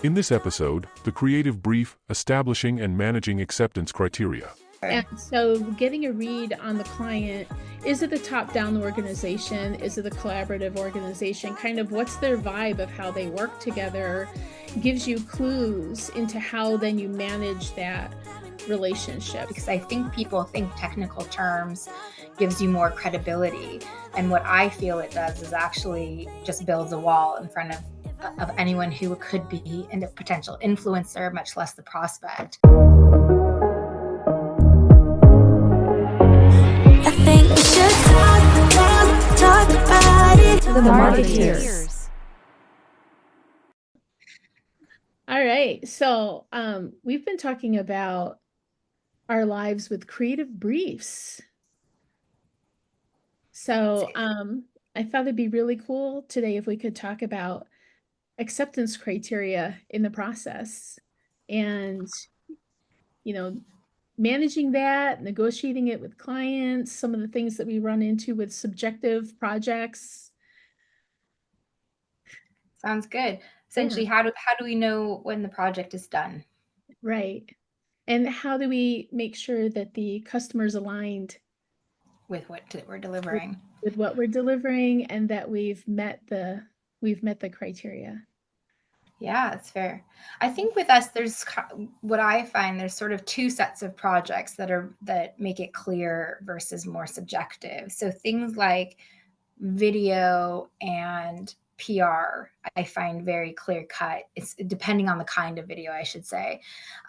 In this episode, the creative brief, establishing and managing acceptance criteria. And so getting a read on the client, is it a top-down organization? Is it a collaborative organization? Kind of what's their vibe of how they work together gives you clues into how then you manage that relationship. Because I think people think technical terms gives you more credibility. And what I feel it does is actually just builds a wall in front of anyone who could be a potential influencer, much less the prospect. I think we should talk about it. The Margeteers. All right, so we've been talking about our lives with creative briefs. So I thought it'd be really cool today if we could talk about acceptance criteria in the process and, managing that, negotiating it with clients, some of the things that we run into with subjective projects. Sounds good. Essentially, how do we know when the project is done? Right. And how do we make sure that the customer's aligned with what we're delivering? With what we're delivering, and that we've met the criteria. Yeah, that's fair. I think with us, there's what I find there's sort of two sets of projects that make it clear versus more subjective. So things like video and PR, I find very clear cut. It's depending on the kind of video, I should say.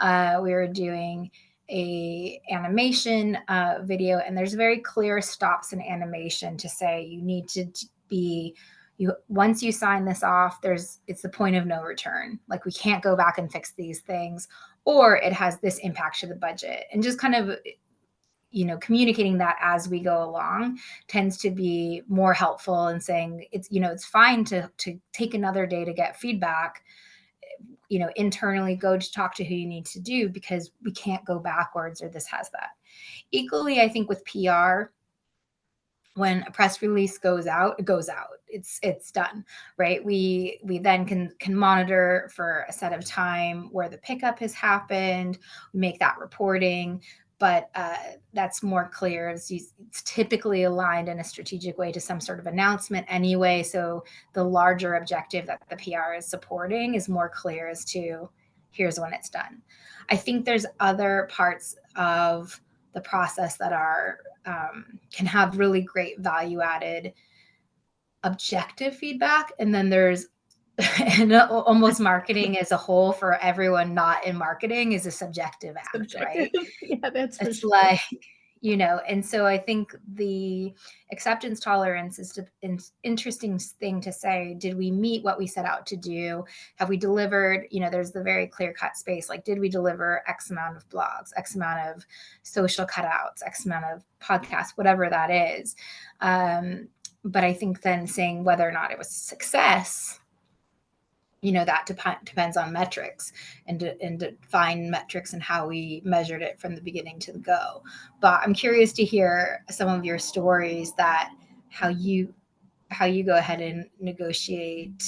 We were doing a animation video, and there's very clear stops in animation to say you need to be. Once you sign this off, it's the point of no return. Like, we can't go back and fix these things, or it has this impact to the budget. And just kind of, communicating that as we go along tends to be more helpful in saying it's fine to take another day to get feedback, internally go to talk to who you need to do, because we can't go backwards, or this has that. Equally, I think with PR, when a press release goes out, it goes out. It's done, right? We then can monitor for a set of time where the pickup has happened. We make that reporting, but that's more clear. It's typically aligned in a strategic way to some sort of announcement anyway. So the larger objective that the PR is supporting is more clear as to here's when it's done. I think there's other parts of the process that are can have really great value-added objective feedback, and then there's almost marketing as a whole for everyone not in marketing is a subjective act, right? Yeah, that's for it's sure. Like, and so I think the acceptance tolerance is an interesting thing to say. Did we meet what we set out to do? Have we delivered? There's the very clear-cut space. Like, did we deliver X amount of blogs, X amount of social cutouts, X amount of podcasts, whatever that is. But I think then saying whether or not it was a success, that depends on metrics and define metrics and how we measured it from the beginning to the go. But I'm curious to hear some of your stories that how you go ahead and negotiate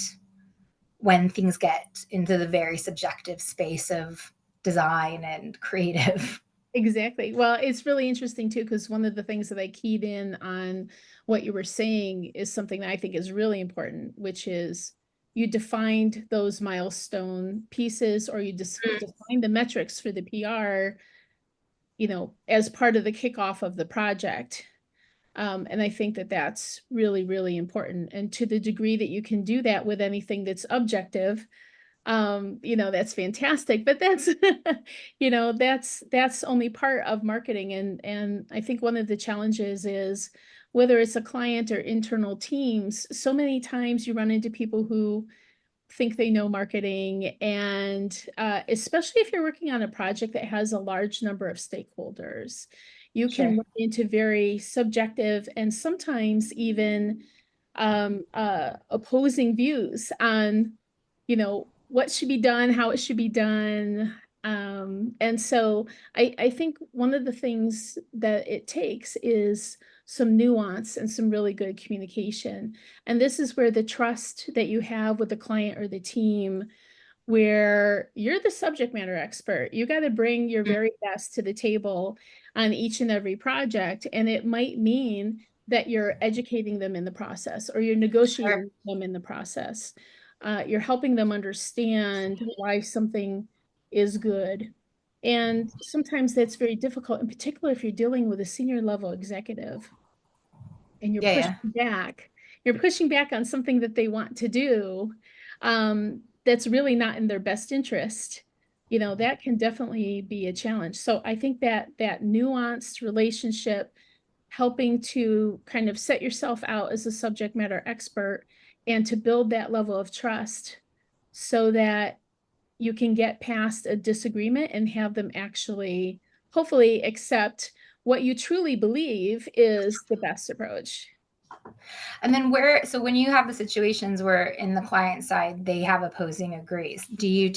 when things get into the very subjective space of design and creative. Exactly. Well, it's really interesting too, because one of the things that I keyed in on what you were saying is something that I think is really important, which is you defined those milestone pieces, or you defined the metrics for the PR, as part of the kickoff of the project. And I think that that's really, really important. And to the degree that you can do that with anything that's objective, that's fantastic, but that's, that's only part of marketing. And I think one of the challenges is, whether it's a client or internal teams, so many times you run into people who think they know marketing, and especially if you're working on a project that has a large number of stakeholders, you can run into very subjective and sometimes even opposing views on, what should be done, how it should be done. And so I think one of the things that it takes is some nuance and some really good communication. And this is where the trust that you have with the client or the team where you're the subject matter expert. You got to bring your very best to the table on each and every project. And it might mean that you're educating them in the process, or you're negotiating them in the process. You're helping them understand why something is good. And sometimes that's very difficult, in particular if you're dealing with a senior level executive and you're pushing back on something that they want to do, that's really not in their best interest. That can definitely be a challenge. So I think that nuanced relationship, helping to kind of set yourself out as a subject matter expert and to build that level of trust so that you can get past a disagreement and have them actually hopefully accept what you truly believe is the best approach. And then so when you have the situations where in the client side, they have opposing agrees, do you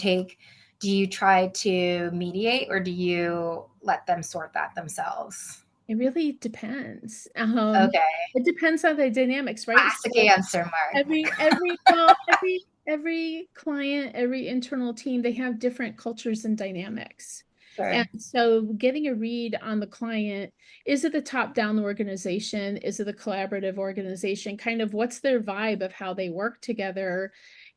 try to mediate, or do you let them sort that themselves? It really depends. Okay. It depends on the dynamics, right? Classic answer, Mark. Every client, every internal team, they have different cultures and dynamics. Sure. And so getting a read on the client, is it the top-down organization? Is it a collaborative organization? Kind of what's their vibe of how they work together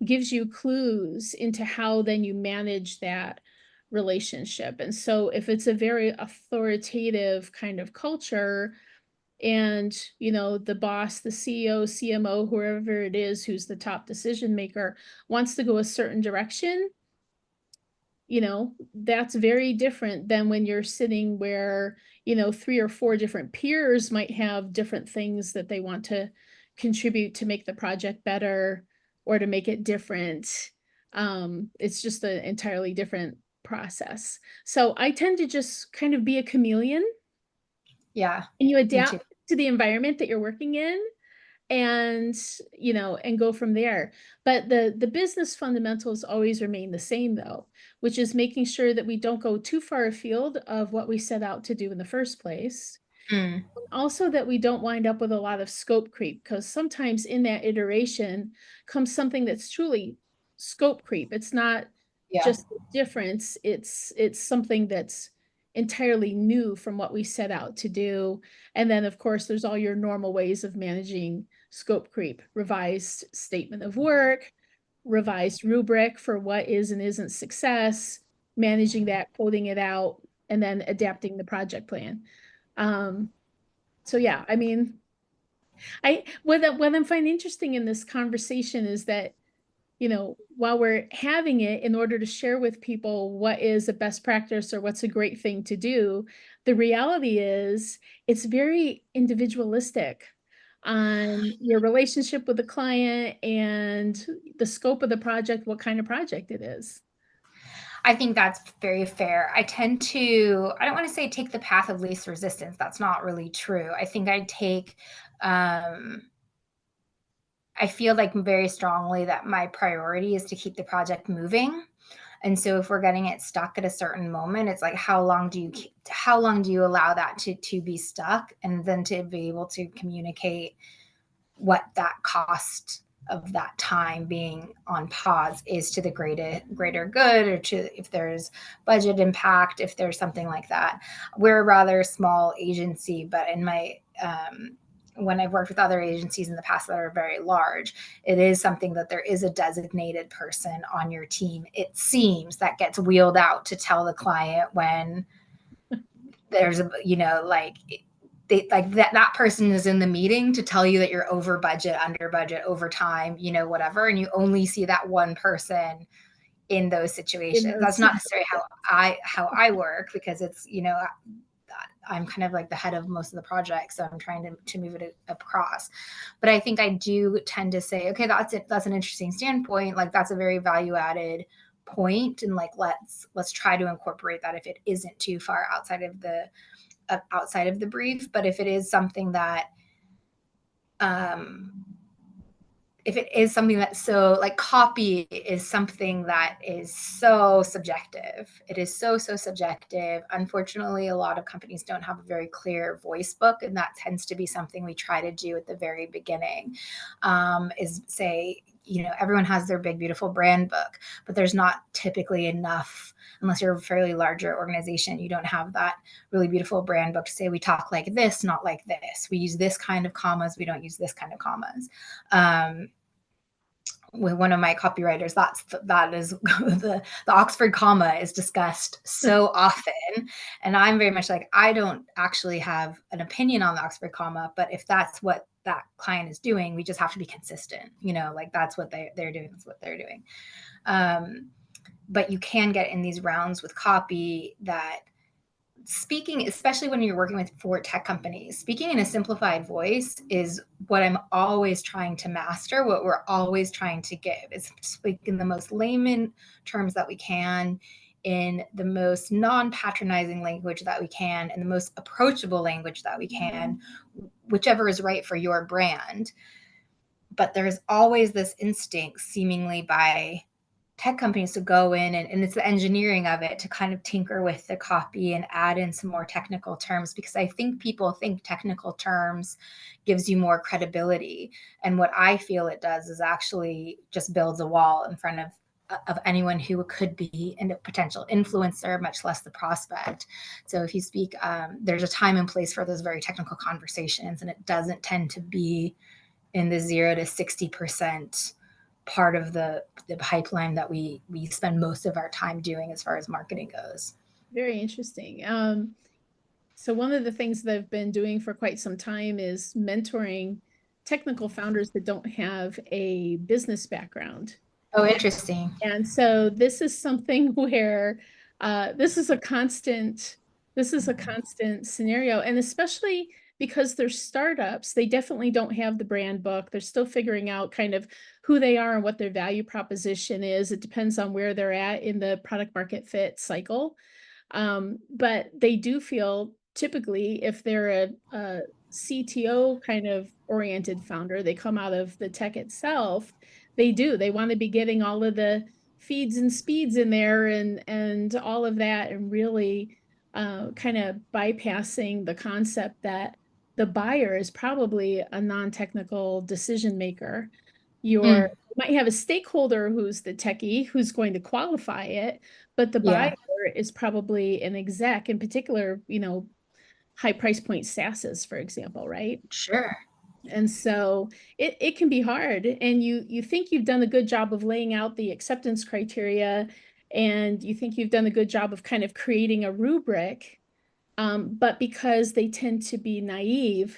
gives you clues into how then you manage that relationship. And so if it's a very authoritative kind of culture, and the boss, the CEO, CMO, whoever it is who's the top decision maker wants to go a certain direction, that's very different than when you're sitting where 3 or 4 different peers might have different things that they want to contribute to make the project better or to make it different. It's just an entirely different process. So I tend to just kind of be a chameleon. Yeah. And you adapt to the environment that you're working in, and go from there. But the business fundamentals always remain the same, though, which is making sure that we don't go too far afield of what we set out to do in the first place. Mm. Also that we don't wind up with a lot of scope creep, because sometimes in that iteration comes something that's truly scope creep. It's not just a difference, it's something that's entirely new from what we set out to do. And then of course there's all your normal ways of managing scope creep: revised statement of work, revised rubric for what is and isn't success, managing that, quoting it out, and then adapting the project plan. So yeah, I mean, what I find interesting in this conversation is that, while we're having it in order to share with people what is a best practice or what's a great thing to do, the reality is it's very individualistic on your relationship with the client and the scope of the project, what kind of project it is. I think that's very fair. I tend to, I don't want to say take the path of least resistance. That's not really true. I think I feel like very strongly that my priority is to keep the project moving. And so if we're getting it stuck at a certain moment, it's like, how long do you allow that to be stuck, and then to be able to communicate what that cost of that time being on pause is to the greater good, or to if there's budget impact, if there's something like that. We're a rather small agency, but in my when I've worked with other agencies in the past that are very large, it is something that there is a designated person on your team, it seems, that gets wheeled out to tell the client when there's a, that person is in the meeting to tell you that you're over budget, under budget, over time, whatever. And you only see that one person in those situations. That's not necessarily how I work, because it's, I'm kind of like the head of most of the projects, so I'm trying to move it across. But I think I do tend to say, okay, that's it. That's an interesting standpoint. Like, that's a very value added point. And like, let's try to incorporate that if it isn't too far outside of the brief. But if it is something that, if it is something that's so, like, copy is something that is so subjective. It is so subjective. Unfortunately, a lot of companies don't have a very clear voice book, and that tends to be something we try to do at the very beginning, is say, everyone has their big, beautiful brand book, but there's not typically enough, unless you're a fairly larger organization, you don't have that really beautiful brand book to say, we talk like this, not like this. We use this kind of commas. We don't use this kind of commas. With one of my copywriters, that is the Oxford comma is discussed so often. And I'm very much like, I don't actually have an opinion on the Oxford comma, but if that's what that client is doing, we just have to be consistent, like that's what they're doing. That's what they're doing. But you can get in these rounds with copy that speaking, especially when you're working with for tech companies, speaking in a simplified voice is what I'm always trying to master. What we're always trying to give is speak in the most layman terms that we can, in the most non-patronizing language that we can, in the most approachable language that we can, whichever is right for your brand. But there's always this instinct, seemingly by tech companies, to go in and it's the engineering of it, to kind of tinker with the copy and add in some more technical terms, because I think people think technical terms gives you more credibility. And what I feel it does is actually just builds a wall in front of anyone who could be a potential influencer, much less the prospect. So if you speak, there's a time and place for those very technical conversations, and it doesn't tend to be in the 0 to 60% part of the pipeline that we spend most of our time doing as far as marketing goes. Very interesting. So one of the things that I've been doing for quite some time is mentoring technical founders that don't have a business background. Oh, interesting. And so this is something where this is a constant scenario, and especially because they're startups, they definitely don't have the brand book. They're still figuring out kind of who they are and what their value proposition is. It depends on where they're at in the product market fit cycle. But they do feel, typically, if they're a CTO kind of oriented founder, they come out of the tech itself, they want to be getting all of the feeds and speeds in there and all of that, and really kind of bypassing the concept that the buyer is probably a non-technical decision maker. You might have a stakeholder who's the techie who's going to qualify it, but the buyer is probably an exec, in particular, high price point SaaSes, for example, right? Sure. And so it can be hard, and you think you've done a good job of laying out the acceptance criteria, and you think you've done a good job of kind of creating a rubric, but because they tend to be naive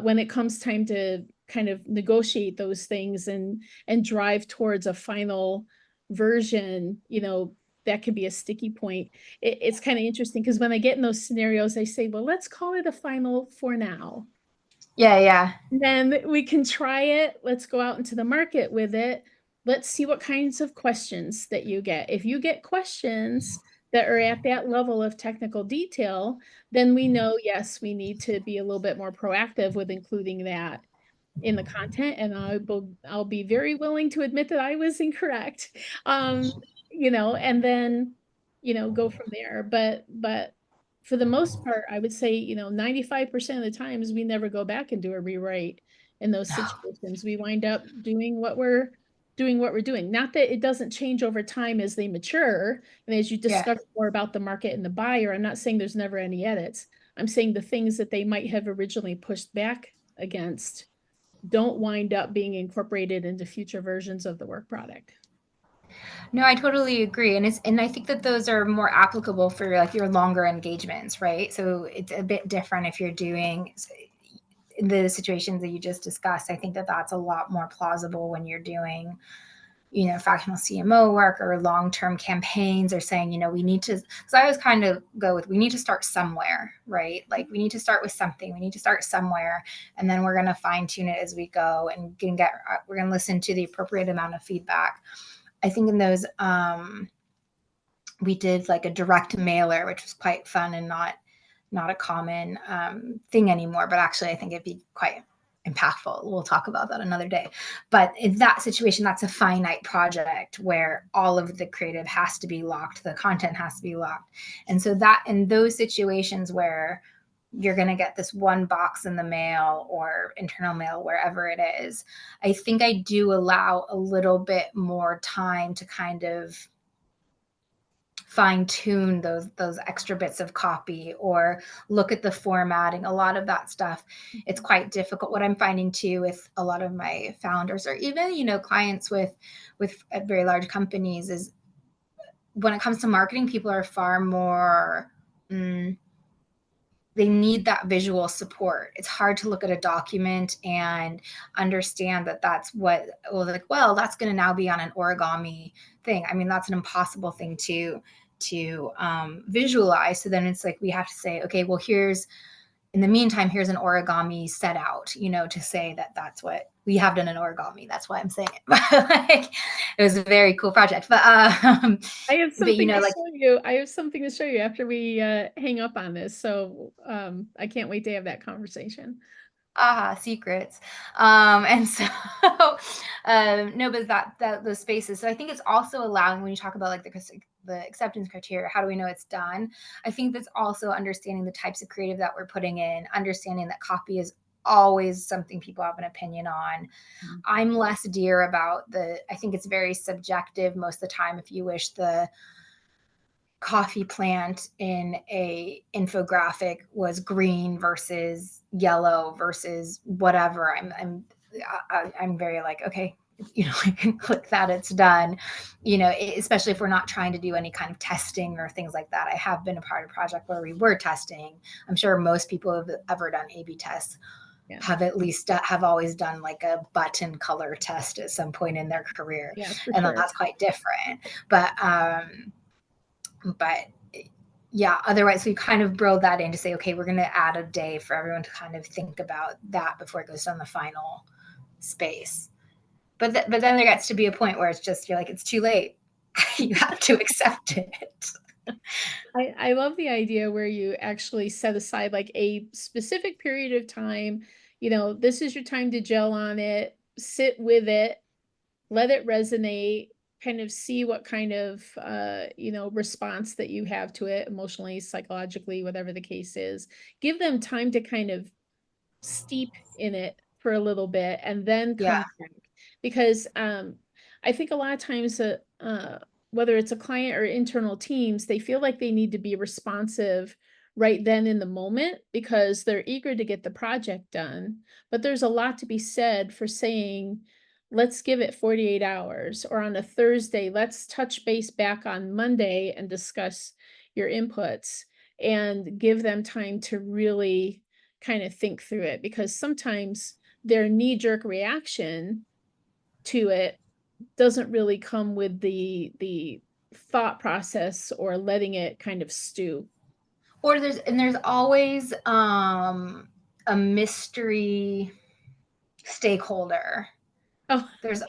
when it comes time to kind of negotiate those things and drive towards a final version, that can be a sticky point. It's kind of interesting, because when I get in those scenarios, I say, well, let's call it a final for now. Yeah. Then we can try it. Let's go out into the market with it. Let's see what kinds of questions that you get. If you get questions that are at that level of technical detail, then we know, yes, we need to be a little bit more proactive with including that in the content. And I'll be very willing to admit that I was incorrect. And then, go from there. But for the most part, I would say, 95% of the times we never go back and do a rewrite in those situations. We wind up doing what we're doing. Not that it doesn't change over time as they mature and as you discover more about the market and the buyer. I'm not saying there's never any edits. I'm saying the things that they might have originally pushed back against don't wind up being incorporated into future versions of the work product. No, I totally agree. And I think that those are more applicable for like your longer engagements, right? So it's a bit different if you're doing the situations that you just discussed. I think that that's a lot more plausible when you're doing, fractional CMO work or long-term campaigns, or saying, we need to, because I always kind of go with, we need to start somewhere, right? Like we need to start with something, we need to start somewhere, and then we're going to fine tune it as we go, and we're going to listen to the appropriate amount of feedback. I think in those, we did like a direct mailer, which was quite fun and not a common thing anymore, but actually I think it'd be quite impactful. We'll talk about that another day. But in that situation, that's a finite project where all of the creative has to be locked, the content has to be locked. And so that in those situations where you're going to get this one box in the mail or internal mail, wherever it is. I think I do allow a little bit more time to kind of fine tune those extra bits of copy or look at the formatting. A lot of that stuff, it's quite difficult. What I'm finding too with a lot of my founders or even, you know, clients with very large companies is when it comes to marketing, people are far more they need that visual support. It's hard to look at a document and understand that that's what, well, that's going to now be on an origami thing. I mean, that's an impossible thing to visualize. So then it's like we have to say, okay, well, in the meantime, here's an origami set out, you know, to say that that's what we have done in origami. That's why I'm saying it. Like, it was a very cool project. But I have something you know, to like, show you. I have something to show you after we hang up on this. So I can't wait to have that conversation. Secrets. And so no, but that those spaces. So I think it's also allowing, when you talk about like the acceptance criteria, how do we know it's done? I think that's also understanding the types of creative that we're putting in, understanding that copy is always something people have an opinion on. Mm-hmm. I'm less dear about I think it's very subjective most of the time. If you wish the coffee plant in a infographic was green versus yellow versus whatever, I'm very like, okay, you know, I can click that, it's done, you know, especially if we're not trying to do any kind of testing or things like that. I have been a part of a project where we were testing. I'm sure most people have ever done A/B tests have at least have always done like a button color test at some point in their career. Yeah, for and sure. That's quite different. But yeah, otherwise we kind of broke that in to say, okay, we're going to add a day for everyone to kind of think about that before it goes on the final space. But then there gets to be a point where it's just, you're like, it's too late. You have to accept it. I love the idea where you actually set aside like a specific period of time. You know, this is your time to gel on it, sit with it, let it resonate, kind of see what kind of you know, response that you have to it emotionally, psychologically, whatever the case is. Give them time to kind of steep in it for a little bit and then come back. Because I think a lot of times whether it's a client or internal teams, they feel like they need to be responsive right then in the moment because they're eager to get the project done. But there's a lot to be said for saying, let's give it 48 hours, or on a Thursday, let's touch base back on Monday and discuss your inputs and give them time to really kind of think through it, because sometimes their knee-jerk reaction to it doesn't really come with the thought process or letting it kind of stew. Or there's always a mystery stakeholder. Oh, There's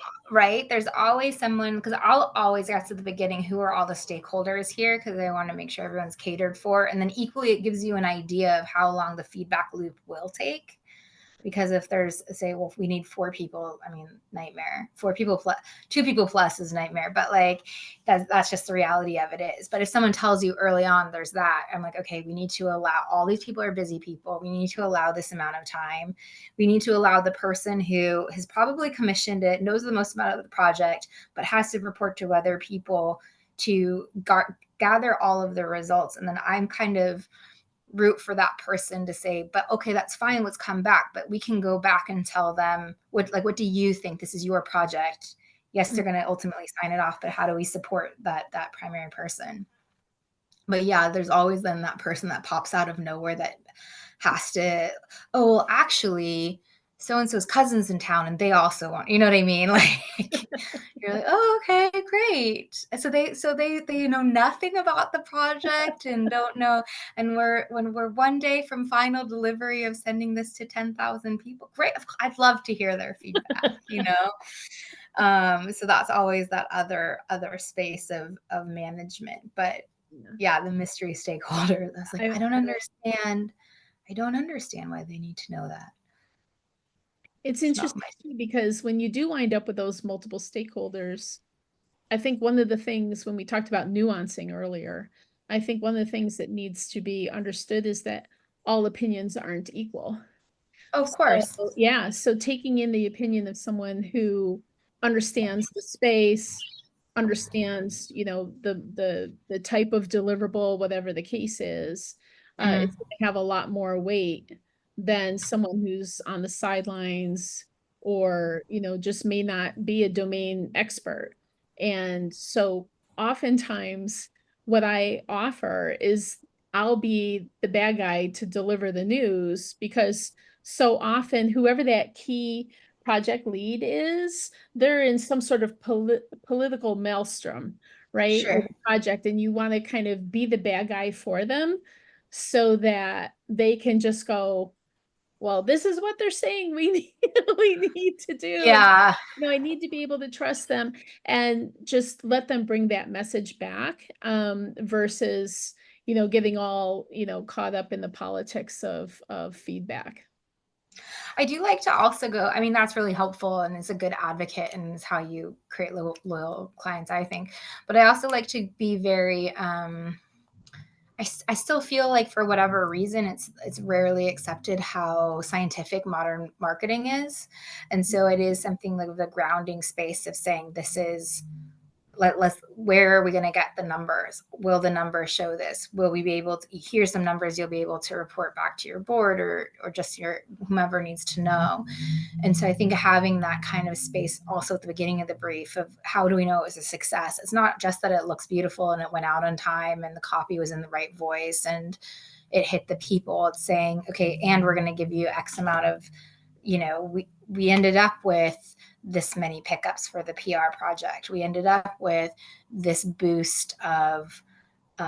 always someone, because I'll always ask at the beginning, who are all the stakeholders here, because I want to make sure everyone's catered for. And then equally, it gives you an idea of how long the feedback loop will take. Because if there's, say, well, if we need 4 people, I mean, nightmare. 4 people plus 2 people plus is nightmare. But like, that's just the reality of it is. But if someone tells you early on there's that, I'm like, okay, we need to allow, all these people are busy people. We need to allow this amount of time. We need to allow the person who has probably commissioned it, knows the most about the project, but has to report to other people to gather all of the results. And then I'm kind of root for that person to say, but okay, that's fine, let's come back, but we can go back and tell them what do you think? This is your project. Yes, they're going to ultimately sign it off, but how do we support that primary person? But yeah, there's always then that person that pops out of nowhere that has to, oh, well, actually, so-and-so's cousin's in town and they also want, you know what I mean? Like, you're like, oh, okay, great. So they know nothing about the project and don't know. And when we're one day from final delivery of sending this to 10,000 people, great. I'd love to hear their feedback, you know? So that's always that other space of management. But yeah, the mystery stakeholder, that's like, I don't understand why they need to know that. It's interesting because when you do wind up with those multiple stakeholders, I think one of the things, when we talked about nuancing earlier, I think one of the things that needs to be understood is that all opinions aren't equal. Of course. So, yeah, so taking in the opinion of someone who understands the space, understands, you know, the type of deliverable, whatever the case is, Mhm. it's gonna have a lot more weight than someone who's on the sidelines or, you know, just may not be a domain expert. And so oftentimes what I offer is I'll be the bad guy to deliver the news, because so often whoever that key project lead is, they're in some sort of political maelstrom, right? With Sure. the project, and you want to kind of be the bad guy for them so that they can just go, well, this is what they're saying we need, we need to do. And, Yeah. you know, I need to be able to trust them and just let them bring that message back, versus, you know, getting all, you know, caught up in the politics of feedback. I do like to also go, I mean, that's really helpful and it's a good advocate and is how you create loyal clients, I think. But I also like to be very, I still feel like for whatever reason, it's rarely accepted how scientific modern marketing is. And so it is something like the grounding space of saying, this is, let's where are we going to get the numbers? Will the numbers show this? Will we be able to, here's some numbers you'll be able to report back to your board or just your whomever needs to know. And so I think having that kind of space also at the beginning of the brief of how do we know it was a success? It's not just that it looks beautiful and it went out on time and the copy was in the right voice and it hit the people. It's saying, okay, and we're going to give you X amount of, you know, we ended up with this many pickups for the PR project. We ended up with this boost of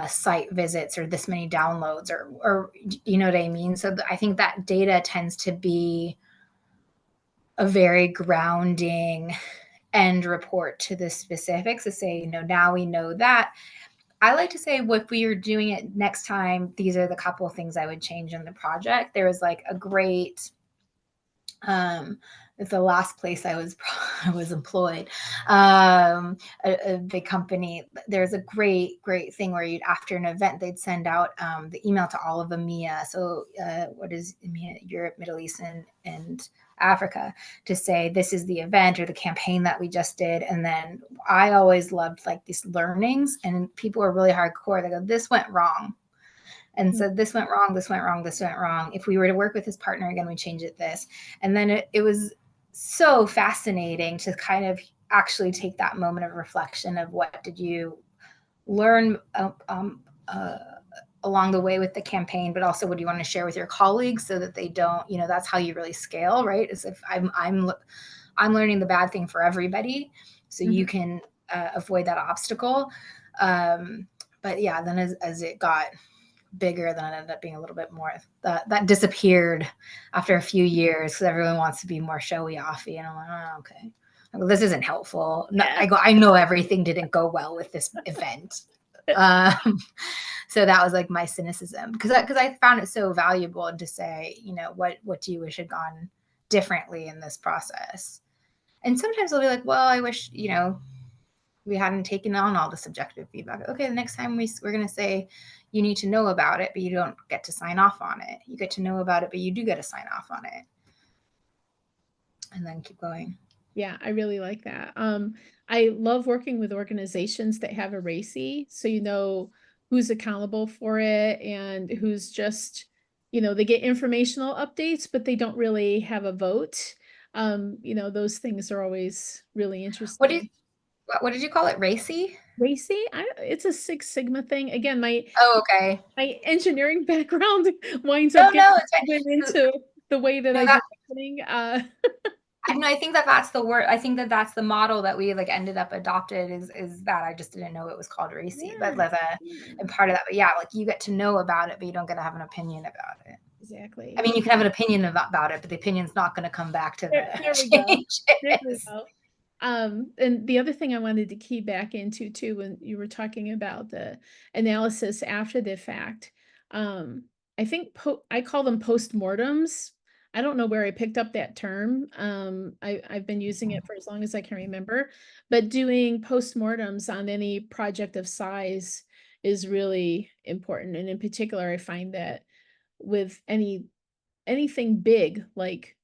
site visits or this many downloads or you know what I mean? So I think that data tends to be a very grounding end report to the specifics to say, you know, now we know that. I like to say, if we are doing it next time, these are the couple of things I would change in the project. There was like a great, it's the last place I was employed, a big company. There's a great thing where you'd, after an event, they'd send out the email to all of EMEA. So what is EMEA? Europe, Middle East, and Africa, to say this is the event or the campaign that we just did. And then I always loved like these learnings, and people are really hardcore. They go, this went wrong. And so this went wrong, this went wrong, this went wrong. If we were to work with this partner again, we change it this. And then it was so fascinating to kind of actually take that moment of reflection of what did you learn along the way with the campaign, but also what do you want to share with your colleagues so that they don't, you know, that's how you really scale, right? Is if I'm learning the bad thing for everybody, so you can avoid that obstacle. But yeah, then as it got bigger, then it ended up being a little bit more that disappeared after a few years because everyone wants to be more showy offy, and I'm like, oh, okay, well, this isn't helpful. No, I know everything didn't go well with this event. So that was like my cynicism, because I found it so valuable to say, you know, what do you wish had gone differently in this process? And sometimes they'll be like, well, I wish, you know, we hadn't taken on all the subjective feedback. Okay, the next time we're going to say you need to know about it, but you don't get to sign off on it. You get to know about it, but you do get to sign off on it. And then keep going. Yeah, I really like that. I love working with organizations that have a RACI, so you know who's accountable for it and who's just, you know, they get informational updates, but they don't really have a vote. You know, those things are always really interesting. What did you call it? RACI? RACI, it's a Six Sigma thing. Again, my Okay. engineering background winds No, up getting it's into the way that I do marketing. I think that's the word. I think that's the model that we like ended up adopted is that I just didn't know it was called RACI, but like and part of that. But yeah, like you get to know about it, but you don't get to have an opinion about it. Exactly. I mean, you can have an opinion about it, but the opinion's not going to come back to There we go. There we go. And the other thing I wanted to key back into too, when you were talking about the analysis after the fact, I think I call them postmortems. I don't know where I picked up that term. I've been using it for as long as I can remember, but doing postmortems on any project of size is really important. And in particular, I find that with anything big, like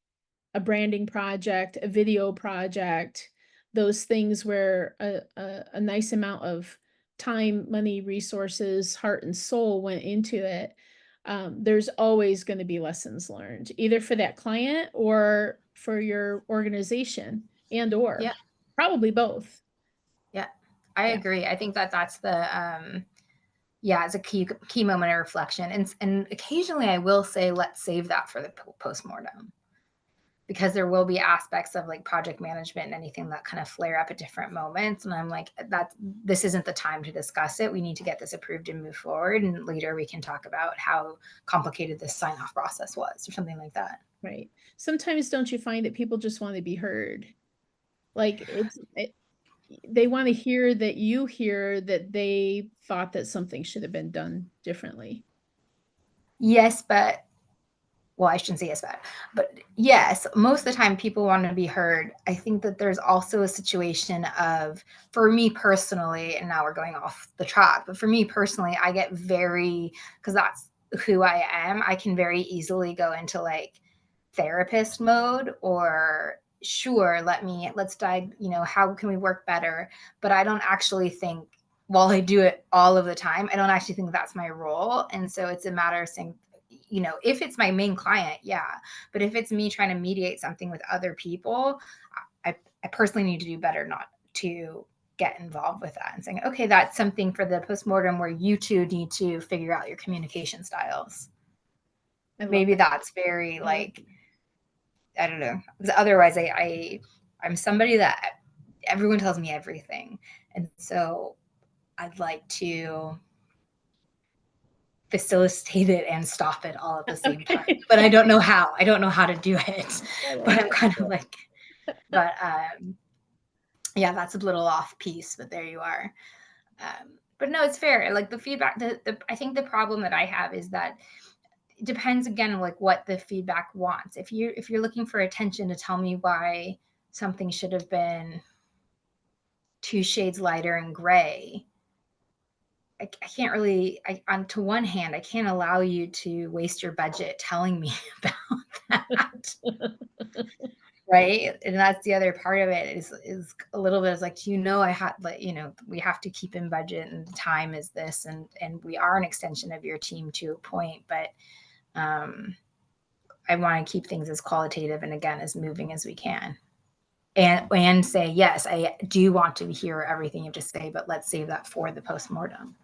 a branding project, a video project, those things where a nice amount of time, money, resources, heart and soul went into it, there's always going to be lessons learned, either for that client or for your organization, and or Yeah. probably both. Yeah, I Yeah. agree. I think that that's the yeah, it's a key moment of reflection. And occasionally I will say, let's save that for the postmortem, because there will be aspects of like project management and anything that kind of flare up at different moments. And I'm like, this isn't the time to discuss it. We need to get this approved and move forward. And later we can talk about how complicated this sign off process was or something like that. Right. Sometimes don't you find that people just want to be heard? Like they want to hear that you hear that they thought that something should have been done differently. Yes, but well, I shouldn't say yes, but yes, most of the time people want to be heard. I think that there's also a situation of, for me personally, and now we're going off the track, but for me personally, I get because that's who I am, I can very easily go into like therapist mode, or sure, let's dive, how can we work better? But I don't actually think, while I do it all of the time, I don't actually think that's my role. And so it's a matter of saying, if it's my main client, yeah. But if it's me trying to mediate something with other people, I personally need to do better not to get involved with that and saying, okay, that's something for the postmortem where you two need to figure out your communication styles. Maybe that's very like, I don't know. Because otherwise I'm somebody that everyone tells me everything. And so I'd like to facilitate it and stop it all at the same time. But I don't know how. I don't know how to do it. But I'm kind of like, but yeah, that's a little off piece, but there you are. But no, it's fair. Like the feedback, I think the problem that I have is that it depends again, like what the feedback wants. If you're looking for attention to tell me why something should have been 2 shades lighter and gray, I can't really, on to one hand, I can't allow you to waste your budget telling me about that. Right. And that's the other part of it is a little bit is like, I had like, we have to keep in budget and the time is this, and we are an extension of your team to a point, but I want to keep things as qualitative and again, as moving as we can. And say, yes, I do want to hear everything you have to say, but let's save that for the postmortem.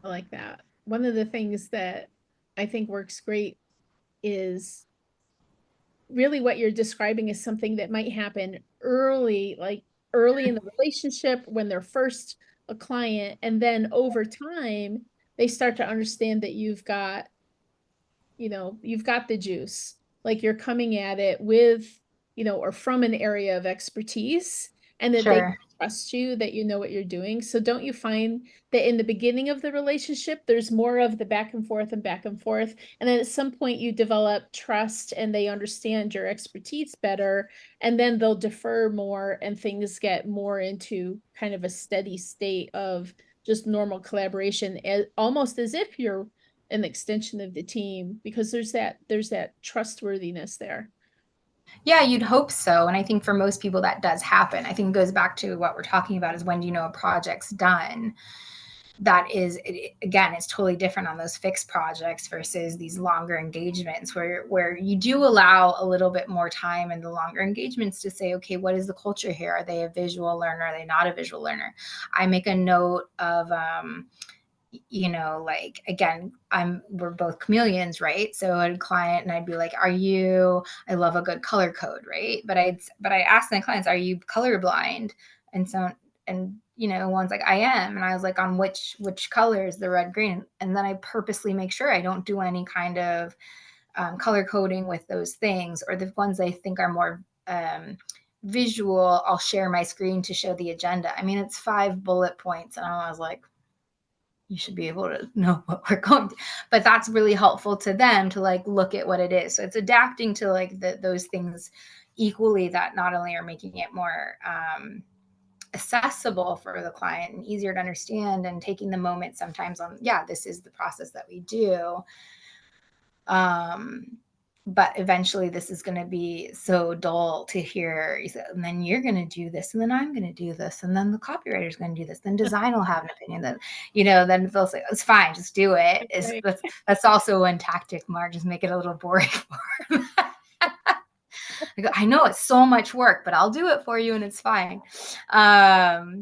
I like that. One of the things that I think works great is really what you're describing is something that might happen early, like early in the relationship when they're first a client. And then over time, they start to understand that you've got the juice, like you're coming at it with, or from an area of expertise, and that they Sure. trust you, that you know what you're doing. So don't you find that in the beginning of the relationship, there's more of the back and forth and back and forth. And then at some point you develop trust and they understand your expertise better. And then they'll defer more and things get more into kind of a steady state of just normal collaboration, almost as if you're an extension of the team, because there's that trustworthiness there. Yeah, you'd hope so. And I think for most people that does happen. I think it goes back to what we're talking about is when a project's done. That is, again, it's totally different on those fixed projects versus these longer engagements where you do allow a little bit more time in the longer engagements to say, okay, what is the culture here? Are they a visual learner? Are they not a visual learner? I make a note of, like, again, we're both chameleons, right? So a client and I'd be like, I love a good color code, right? But I ask my clients, are you colorblind? And so, and one's like, I am. And I was like, on which colors, the red, green. And then I purposely make sure I don't do any kind of color coding with those things, or the ones I think are more visual. I'll share my screen to show the agenda. I mean, it's 5 bullet points. And I was like, you should be able to know what we're going to, but that's really helpful to them to like look at what it is. So it's adapting to like those things equally, that not only are making it more accessible for the client and easier to understand, and taking the moment sometimes on, this is the process that we do. But eventually this is going to be so dull to hear, and then you're going to do this, and then I'm going to do this, and then the copywriter's going to do this, then design will have an opinion, then, then they'll say, it's fine, just do it. Right. That's also one tactic, Mark, just make it a little boring for them. I go, I know it's so much work, but I'll do it for you and it's fine. But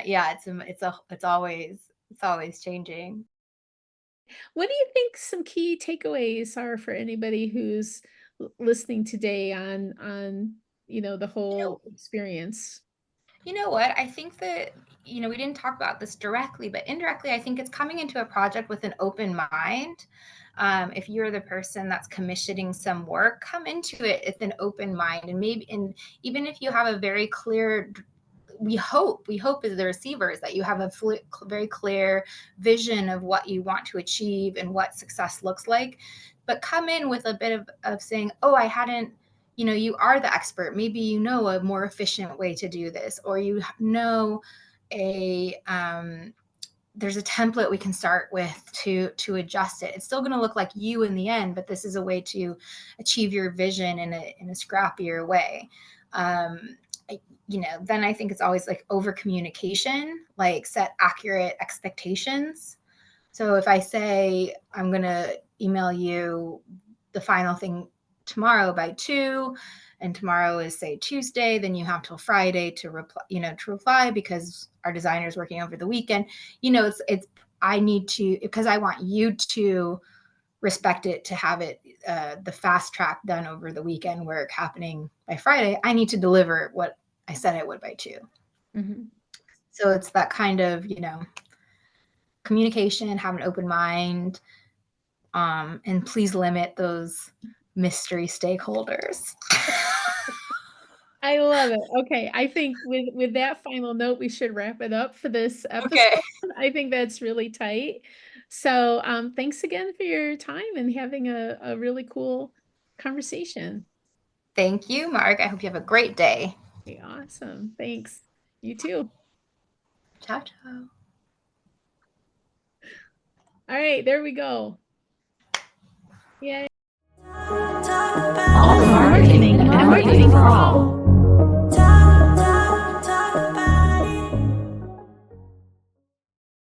yeah, it's always changing. What do you think some key takeaways are for anybody who's listening today on the whole experience? You know what? I think that, we didn't talk about this directly, but indirectly, I think it's coming into a project with an open mind. If you're the person that's commissioning some work, come into it with an open mind, and even if you have a very clear, we hope as the receivers that you have a very clear vision of what you want to achieve and what success looks like, but come in with a bit of saying, oh, I hadn't, you are the expert. Maybe you know a more efficient way to do this, or you know there's a template we can start with to adjust it. It's still going to look like you in the end, but this is a way to achieve your vision in a scrappier way. Then I think it's always like over communication, like set accurate expectations. So if I say I'm going to email you the final thing tomorrow by 2, and tomorrow is say Tuesday, then you have till Friday to reply because our designer is working over the weekend. I need to, because I want you to respect it, to have it the fast track done over the weekend work happening by Friday. I need to deliver what I said I would by 2. Mm-hmm. So it's that kind of, communication, have an open mind, and please limit those mystery stakeholders. I love it. Okay, I think with that final note, we should wrap it up for this episode. Okay. I think that's really tight. So thanks again for your time and having a really cool conversation. Thank you, Mark. I hope you have a great day. Okay, awesome. Thanks. You too. Ciao, ciao. All right, there we go. Yay. All Marketing and Marketing for All.